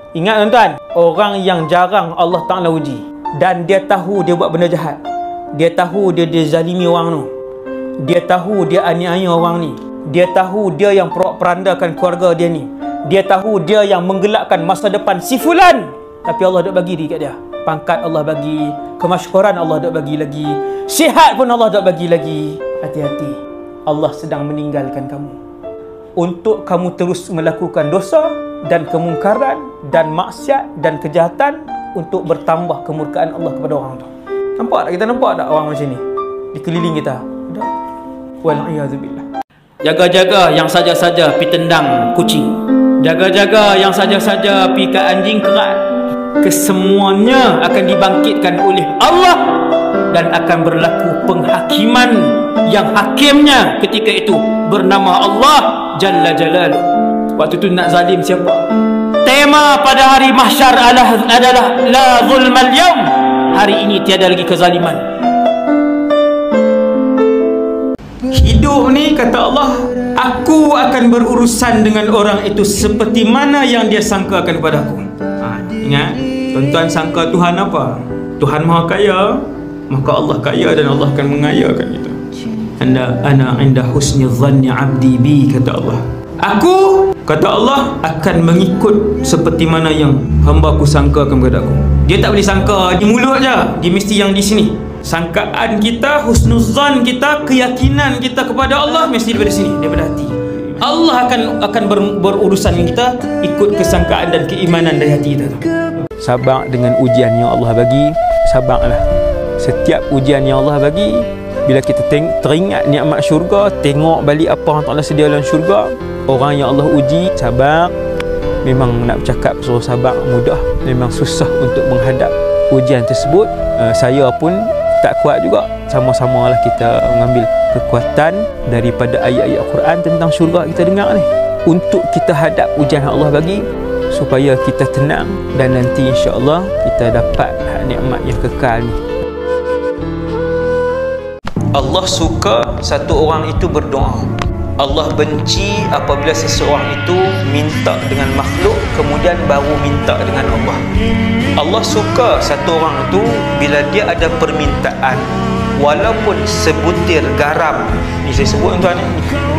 Ingat tuan-tuan, orang yang jarang Allah Ta'ala uji dan dia tahu dia buat benda jahat, dia tahu dia zalimi orang tu, dia tahu dia aniaya orang ni, dia tahu dia yang perandakan keluarga dia ni, dia tahu dia yang menggelapkan masa depan si fulan, tapi Allah dak bagi dekat dia pangkat, Allah bagi kemasyukuran, Allah dak bagi lagi, sihat pun Allah dak bagi lagi. Hati-hati, Allah sedang meninggalkan kamu untuk kamu terus melakukan dosa dan kemungkaran dan maksiat dan kejahatan, untuk bertambah kemurkaan Allah kepada orang tu. Nampak tak? Kita nampak tak orang macam ni di keliling kita? Wal'iyadzubillah. Jaga-jaga yang saja-saja pi tendang kucing, jaga-jaga yang saja-saja pi kat anjing kerat. Kesemuanya akan dibangkitkan oleh Allah dan akan berlaku penghakiman yang hakimnya ketika itu bernama Allah Jalla Jalaluh. Waktu tu nak zalim siapa? Tema pada hari mahsyar adalah la zulmal yaum. Hari ini tiada lagi kezaliman. Hidup ni, kata Allah, aku akan berurusan dengan orang itu seperti mana yang dia sangkakan kepada aku. Ingat, tuan-tuan sangka Tuhan apa? Tuhan Maha Kaya, maka Allah kaya dan Allah akan mengayakan kita. Ana inda husni dhanni abdi bi, kata Allah. Aku, kata Allah, akan mengikut seperti mana yang hamba ku sangkakan kepada aku. Dia tak boleh sangka di mulut je, dia mesti yang di sini. Sangkaan kita, husnuzan kita, keyakinan kita kepada Allah mesti daripada sini, daripada hati. Allah akan berurusan dengan kita ikut kesangkaan dan keimanan dari hati kita tu. Sabar dengan ujian yang Allah bagi. Sabarlah. Setiap ujian yang Allah bagi, bila kita teringat nikmat syurga, tengok balik apa yang Allah sedia dalam syurga, orang yang Allah uji sabar. Memang nak bercakap suruh sabar mudah, memang susah untuk menghadap ujian tersebut. Saya pun tak kuat juga. Sama-sama lah kita mengambil kekuatan daripada ayat-ayat Quran tentang syurga kita dengar ni, untuk kita hadap ujian yang Allah bagi, supaya kita tenang dan nanti insya-Allah kita dapat nikmat yang kekal ni. Allah suka satu orang itu berdoa. Allah benci apabila seseorang itu minta dengan makhluk kemudian baru minta dengan Allah. Allah suka satu orang itu bila dia ada permintaan walaupun sebutir garam. Ni saya sebut tuan ni,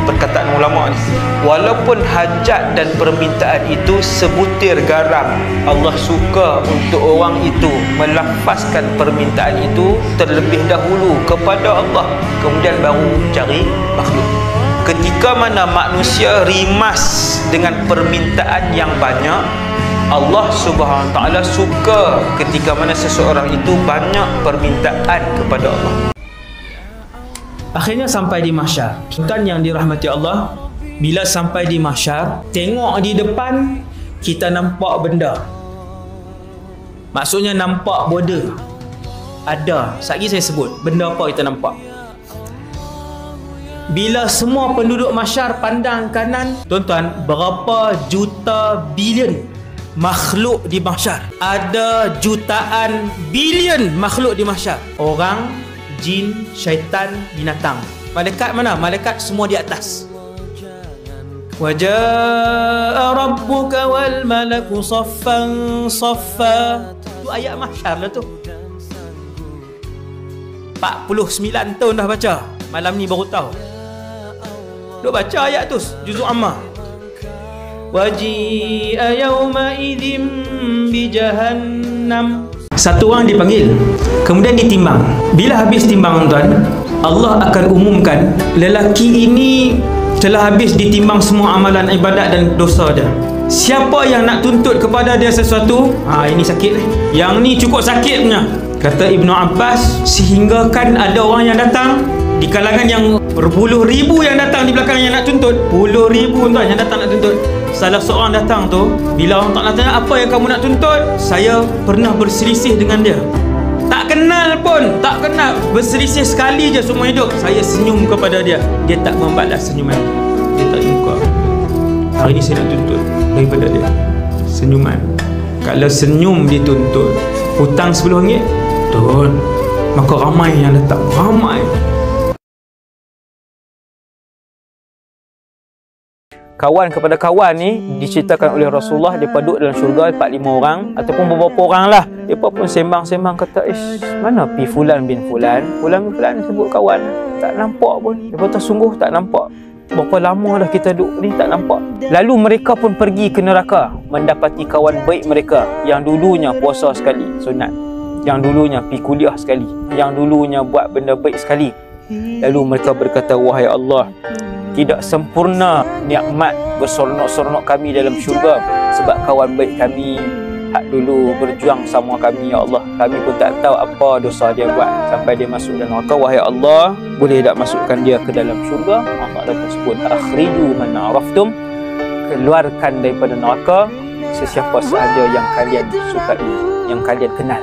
perkataan ulama ni. Walaupun hajat dan permintaan itu sebutir garam, Allah suka untuk orang itu melafazkan permintaan itu terlebih dahulu kepada Allah, kemudian baru cari makhluk. Ketika mana manusia rimas dengan permintaan yang banyak, Allah Subhanahu Wa Taala suka ketika mana seseorang itu banyak permintaan kepada Allah. Akhirnya sampai di mahsyar. Tuan yang dirahmati Allah, bila sampai di mahsyar, tengok di depan kita nampak benda. Maksudnya nampak border. Ada, sekali saya sebut benda apa kita nampak. Bila semua penduduk mahsyar pandang kanan, tuan-tuan, berapa juta bilion makhluk di mahsyar. Ada jutaan bilion makhluk di mahsyar. Orang, jin, syaitan, binatang. Malaikat mana? Malaikat semua di atas. Wa jaa rabbuka wal malaku saffan saffa. Tu ayat mahsyar lah tu. 49 tahun dah baca. Malam ni baru tahu. Duk baca ayat tu, juzuk Ammah. Waji'a yawma idzim bi jahannam. Satu orang dipanggil, kemudian ditimbang. Bila habis timbang tuan, Allah akan umumkan lelaki ini telah habis ditimbang semua amalan ibadat dan dosa dia. Siapa yang nak tuntut kepada dia sesuatu, ini sakit. Yang ni cukup sakit punya. Kata Ibnu Abbas, sehingga kan ada orang yang datang di kalangan yang berpuluh ribu yang datang di belakang yang nak tuntut. Puluh ribu tuan yang datang nak tuntut. Salah seorang datang tu, bila orang tak tanya apa yang kamu nak tuntut, saya pernah berselisih dengan dia. Tak kenal pun, tak kenal. Berselisih sekali je semua hidup. Saya senyum kepada dia, dia tak membalas senyuman. Dia tak muka. Hari ni saya nak tuntut daripada dia senyuman. Kalau senyum dituntut, hutang RM10, turun. Maka ramai yang datang, ramai. Kawan kepada kawan ni diceritakan oleh Rasulullah, mereka duduk dalam syurga 4-5 orang ataupun beberapa orang lah. Mereka pun sembang-sembang kata, mana pi Fulan bin Fulan? Fulan bin Fulan sebut kawan, tak nampak pun. Mereka sungguh tak nampak. Berapa lama dah kita duduk ni tak nampak. Lalu mereka pun pergi ke neraka, mendapati kawan baik mereka yang dulunya puasa sekali, sunat, yang dulunya pi kuliah sekali, yang dulunya buat benda baik sekali. Lalu mereka berkata, wahai Allah, tidak sempurna nikmat berseronok-seronok kami dalam syurga sebab kawan baik kami hak dulu berjuang sama kami, ya Allah. Kami pun tak tahu apa dosa dia buat sampai dia masuk dalam neraka. Wahai Allah, boleh tak masukkan dia ke dalam syurga? Allah pun sebut, akhriju man araftum, keluarkan daripada neraka sesiapa sahaja yang kalian sukai, yang kalian kenal.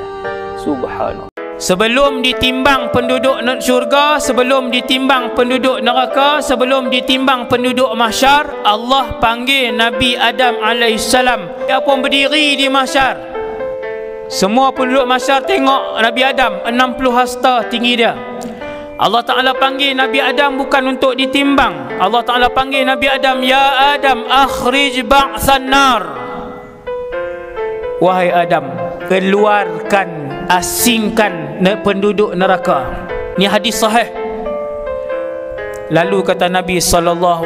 Subhanallah. Sebelum ditimbang penduduk syurga, sebelum ditimbang penduduk neraka, sebelum ditimbang penduduk mahsyar, Allah panggil Nabi Adam alaihissalam. Dia pun berdiri di mahsyar. Semua penduduk mahsyar tengok Nabi Adam 60 hasta tinggi dia. Allah Ta'ala panggil Nabi Adam bukan untuk ditimbang. Allah Ta'ala panggil Nabi Adam, ya Adam, akhrij ba'than nar. Wahai Adam, keluarkan, asingkan penduduk neraka. Ni hadis sahih. Lalu kata Nabi SAW,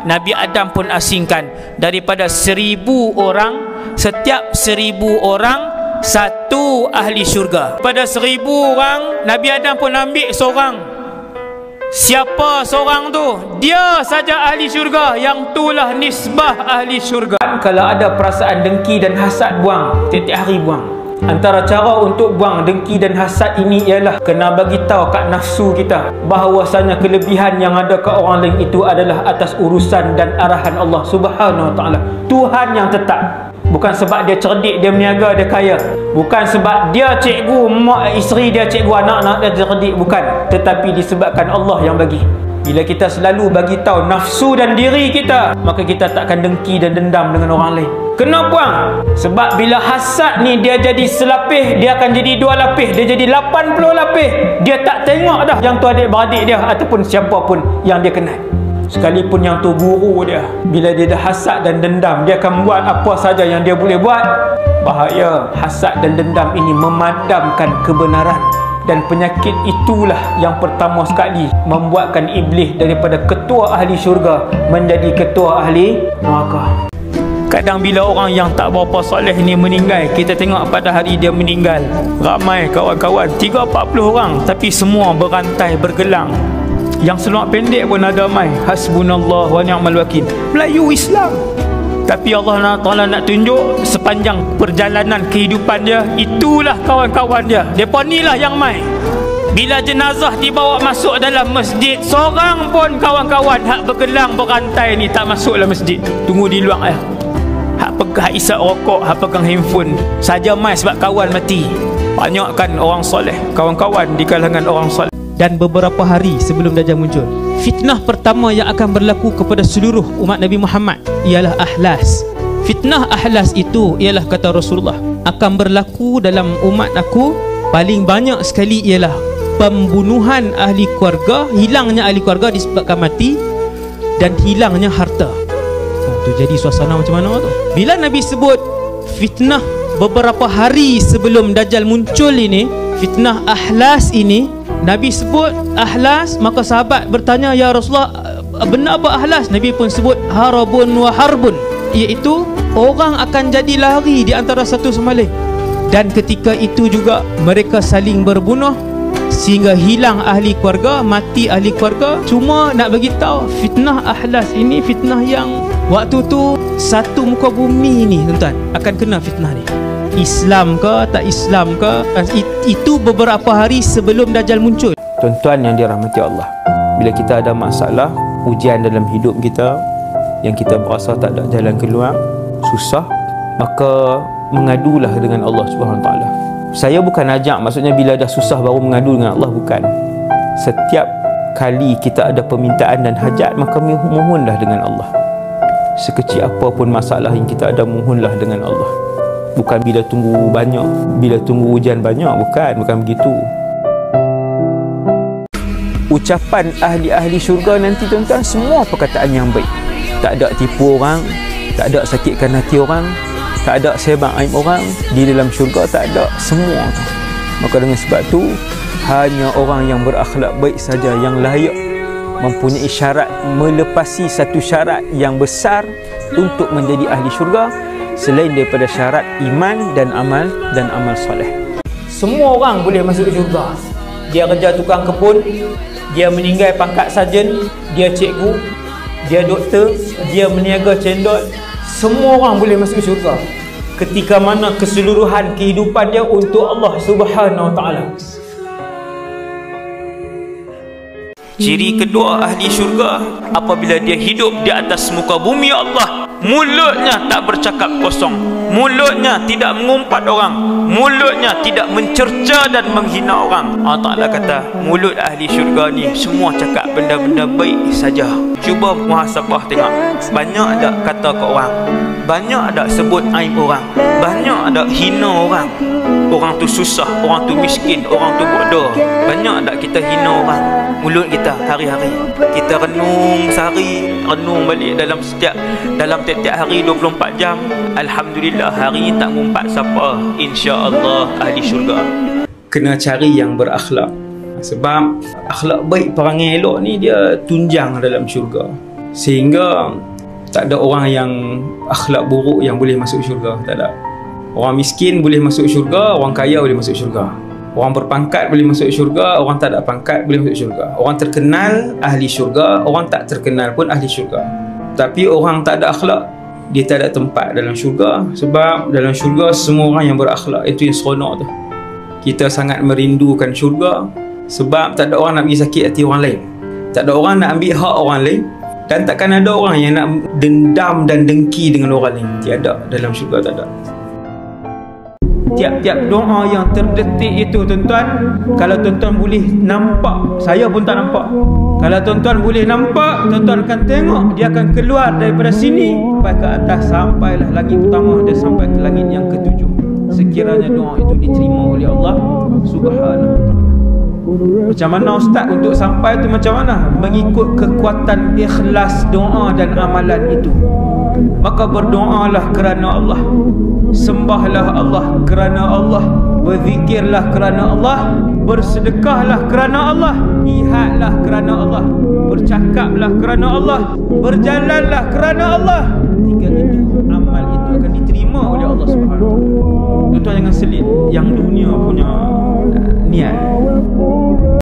Nabi Adam pun asingkan. Daripada 1000 orang, setiap 1000 orang satu ahli syurga. Pada 1000 orang, Nabi Adam pun ambil seorang. Siapa seorang tu? Dia saja ahli syurga. Yang itulah nisbah ahli syurga. Kalau ada perasaan dengki dan hasad, buang. Tiap-tiap hari buang. Antara cara untuk buang dengki dan hasad ini ialah kena bagi tahu kat nafsu kita bahawasanya kelebihan yang ada kat orang lain itu adalah atas urusan dan arahan Allah Subhanahu Wa Taala. Tuhan yang tetap. Bukan sebab dia cerdik, dia berniaga, dia kaya. Bukan sebab dia cikgu, mak isteri dia cikgu, anak-anak dia cerdik. Bukan. Tetapi disebabkan Allah yang bagi. Bila kita selalu bagi tahu nafsu dan diri kita, maka kita takkan dengki dan dendam dengan orang lain. Kena buang. Sebab bila hasad ni dia jadi selapis, dia akan jadi 2 lapis, dia jadi 80 lapis. Dia tak tengok dah yang tu adik-beradik dia ataupun siapa pun yang dia kenal. Sekalipun yang tu guru dia, bila dia dah hasad dan dendam, dia akan buat apa saja yang dia boleh buat. Bahaya. Hasad dan dendam ini memadamkan kebenaran. Dan penyakit itulah yang pertama sekali membuatkan iblis daripada ketua ahli syurga menjadi ketua ahli neraka. Kadang bila orang yang tak berapa soleh ni meninggal, kita tengok pada hari dia meninggal, ramai kawan-kawan 30-40 orang, tapi semua berantai bergelang. Yang seluar pendek pun ada mai, hasbunallah wa ni'mal wakil, Melayu Islam. Tapi Allah Ta'ala nak tunjuk sepanjang perjalanan kehidupan dia, itulah kawan-kawan dia. Mereka ni lah yang mai. Bila jenazah dibawa masuk dalam masjid, seorang pun kawan-kawan hak bergelang berantai ni tak masuk dalam masjid. Tunggu di luar ya. Hak pegang isap rokok, hak pegang handphone saja mai sebab kawan mati. Banyak kan orang soleh, kawan-kawan di kalangan orang soleh. Dan beberapa hari sebelum Dajjal muncul, fitnah pertama yang akan berlaku kepada seluruh umat Nabi Muhammad ialah ahlas. Fitnah ahlas itu ialah, kata Rasulullah, akan berlaku dalam umat aku paling banyak sekali ialah pembunuhan ahli keluarga, hilangnya ahli keluarga disebabkan mati, dan hilangnya harta. Tu jadi suasana macam mana tu? Bila Nabi sebut fitnah beberapa hari sebelum Dajjal muncul ini, fitnah ahlas ini, Nabi sebut ahlas, maka sahabat bertanya, ya Rasulullah, benar apa ahlas? Nabi pun sebut harabun wa harbun, iaitu orang akan jadi lari di antara satu sama lain. Dan ketika itu juga mereka saling berbunuh sehingga hilang ahli keluarga, mati ahli keluarga. Cuma nak bagi tahu, fitnah ahlas ini fitnah yang waktu tu satu muka bumi ni tuan-tuan akan kena fitnah ni. Islam ke tak Islam ke, itu beberapa hari sebelum Dajjal muncul. Tuan-tuan yang dirahmati Allah, bila kita ada masalah, ujian dalam hidup kita yang kita berasa tak ada jalan keluar, susah, maka mengadulah dengan Allah Subhanahu Wa Taala. Saya bukan ajak maksudnya bila dah susah baru mengadu dengan Allah, bukan. Setiap kali kita ada permintaan dan hajat, maka mohonlah dengan Allah. Sekecil apapun masalah yang kita ada, mohonlah dengan Allah. Bukan bila tunggu banyak, bila tunggu hujan banyak, bukan begitu. Ucapan ahli-ahli syurga nanti tuan-tuan semua perkataan yang baik. tak ada tipu orang, tak ada sakitkan hati orang, tak ada sebab aib orang. Di dalam syurga tak ada semua tu. Maka dengan sebab tu, hanya orang yang berakhlak baik saja yang layak mempunyai syarat, melepasi satu syarat yang besar untuk menjadi ahli syurga selain daripada syarat iman dan amal soleh. Semua orang boleh masuk syurga. Dia kerja tukang kebun, dia meninggal pangkat sarjan, dia cikgu, dia doktor, dia meniaga cendol. Semua orang boleh masuk syurga ketika mana keseluruhan kehidupan dia untuk Allah Subhanahu Wa Taala. Ciri kedua ahli syurga, apabila dia hidup di atas muka bumi Allah, mulutnya tak bercakap kosong, mulutnya tidak mengumpat orang, mulutnya tidak mencerca dan menghina orang. Allah Ta'ala kata, mulut ahli syurga ni semua cakap benda-benda baik saja. Cuba muhasabah tengok, banyak tak kata ke orang, banyak tak sebut aib orang, banyak tak hina orang. Orang tu susah, orang tu miskin, orang tu bodoh. Banyak tak kita hina orang? Mulut kita hari-hari. Kita renung sehari, renung balik dalam tiap-tiap hari 24 jam. Alhamdulillah, hari ni tak ngumpat siapa. InsyaAllah ahli syurga. Kena cari yang berakhlak. Sebab akhlak baik, perangai elok ni dia tunjang dalam syurga. Sehingga tak ada orang yang akhlak buruk yang boleh masuk syurga. Tak ada. Orang miskin boleh masuk syurga, orang kaya boleh masuk syurga. Orang berpangkat boleh masuk syurga, orang tak ada pangkat boleh masuk syurga. Orang terkenal ahli syurga, orang tak terkenal pun ahli syurga. Tapi orang tak ada akhlak, dia tak ada tempat dalam syurga. Sebab dalam syurga semua orang yang berakhlak, itu yang seronok tu. Kita sangat merindukan syurga sebab tak ada orang nak pergi sakit hati orang lain, tak ada orang nak ambil hak orang lain, dan takkan ada orang yang nak dendam dan dengki dengan orang lain. Tiada, dalam syurga tak ada. Tiap-tiap doa yang terdetik itu tuan-tuan, kalau tuan-tuan boleh nampak, saya pun tak nampak, kalau tuan-tuan boleh nampak, tuan-tuan akan tengok dia akan keluar daripada sini sampai ke atas, sampailah langit pertama dan sampai ke langit yang ketujuh, sekiranya doa itu diterima oleh Allah Subhanahu Wa Taala. Macam mana ustaz untuk sampai itu macam mana? Mengikut kekuatan ikhlas doa dan amalan itu. Maka berdoalah kerana Allah, sembahlah Allah kerana Allah, berzikirlah kerana Allah, bersedekahlah kerana Allah, jihadlah kerana Allah, bercakaplah kerana Allah, berjalanlah kerana Allah. Tiga itu, amal itu akan diterima oleh Allah Subhanahu Wa Taala. Tuan-tuan jangan selit yang dunia punya niat.